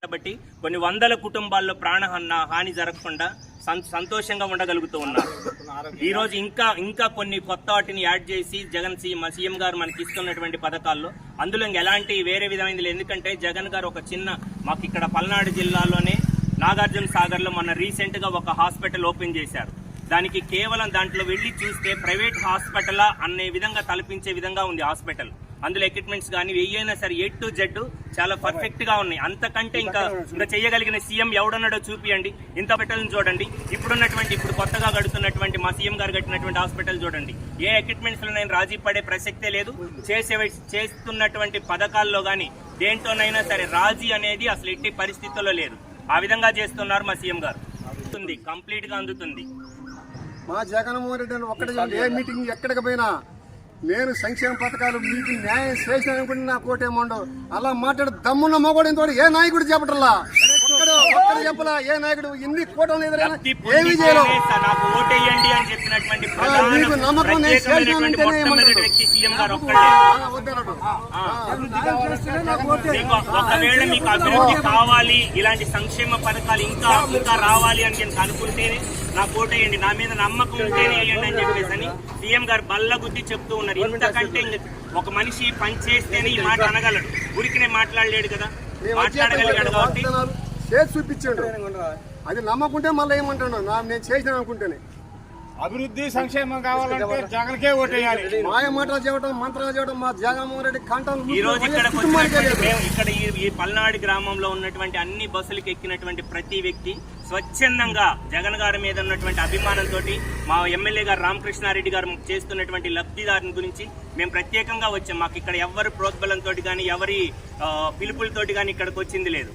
కాబట్టి కొన్ని వందల కుటుంబాల్లో హాని జరగకుండా సంతోషంగా ఉండగలుగుతూ ఉన్నారు. ఈ రోజు ఇంకా కొన్ని కొత్త వాటిని యాడ్ చేసి సీఎం గారు మనకి ఇస్తున్నటువంటి పథకాల్లో అందులో ఎలాంటి వేరే విధమైనది. ఎందుకంటే జగన్ గారు మాకు ఇక్కడ పల్నాడు జిల్లాలోనే నాగార్జున సాగర్ లో మొన్న రీసెంట్ గా ఒక హాస్పిటల్ ఓపెన్ చేశారు. దానికి కేవలం దాంట్లో వెళ్లి చూస్తే ప్రైవేట్ హాస్పిటల్ అనే విధంగా తలపించే విధంగా ఉంది హాస్పిటల్. అందులో ఎక్విప్మెంట్స్ కానీ ఏయైనా సరే A to Z చాలా పర్ఫెక్ట్ గా ఉన్నాయి. అంతకంటే ఇంకా చేయగలిగిన సీఎం ఎవడున్నాడో చూపియండి. ఇంత హాస్పిటల్ని చూడండి, ఇప్పుడు కొత్తగా కడుతున్నటువంటి మా సీఎం గారు కట్టినటువంటి హాస్పిటల్ చూడండి. ఏ ఎక్విప్మెంట్స్ లో నేను రాజీ పడే ప్రసక్తే లేదు. చేస్తున్నటువంటి పథకాల్లో కానీ దేంట్లోనైనా సరే రాజీ అనేది అసలు ఎట్టి పరిస్థితుల్లో లేదు. ఆ విధంగా చేస్తున్నారు మా సీఎం గారు. కంప్లీట్ గా అందుతుంది. మా జగన్మోహన్ రెడ్డి ఒక్కడే ఏ మీటింగ్ ఎక్కడికి పోయినా నేను సంక్షేమ పథకాలు మీకు న్యాయం చేసిన అనుకుంటే నా కోటేమోండవు. అలా మాట్లాడు దమ్మున్న మగోడు ఇంతోడు ఏ నాయకుడు చెప్పటల్లా, ఒక్కడు చెప్పలా. ఏ నాయకుడు ఇన్ని కోటలు ఎదురైనా ఏమి చేయలేదు. మీకు నమ్మకం నేను చేసినానంటేనే ఒకవేళ మీకు అభివృద్ధి కావాలి, ఇలాంటి సంక్షేమ పథకాలు ఇంకా రావాలి అని అనుకుంటేనే నాకు ఓటేయండి, నా మీద నమ్మకం ఉంటేనే వేయండి అని చెప్పేసి సీఎం గారు బల్లగుద్ది చెప్తూ ఉన్నారు. ఇంతకంటే ఒక మనిషి పని చేస్తేనే ఈ మాట అనగలడు, ఊరికినే మాట్లాడలేడు కదా, మాట్లాడగలిగాడు కాబట్టి చేసి చూపించాడు. అది నమ్మకుంటే మళ్ళీ ఏమంటాడు, నేను చేసిన అనుకుంటేనే. అభివృద్ధి సంక్షేమం కావాలంటే జగన్కే ఓటేయాలి. మాయ మాటలు చెప్పడం, మంత్రాలు చెప్పడం మా జగన్మోహన్ రెడ్డి కంటలు. ఈ రోజు ఇక్కడ ఈ పల్నాడు గ్రామంలో ఉన్నటువంటి అన్ని బస్సులకు ఎక్కినటువంటి ప్రతి వ్యక్తి స్వచ్ఛందంగా జగన్ గారి మీద ఉన్నటువంటి అభిమానంతో మా ఎమ్మెల్యే గారు రామకృష్ణారెడ్డి గారు చేస్తున్నటువంటి లబ్ధిదారుని గురించి మేము ప్రత్యేకంగా వచ్చాం. మాకు ఇక్కడ ఎవరి ప్రోద్బలంతో కానీ ఎవరి పిలుపులతోటి కానీ ఇక్కడికి వచ్చింది లేదు.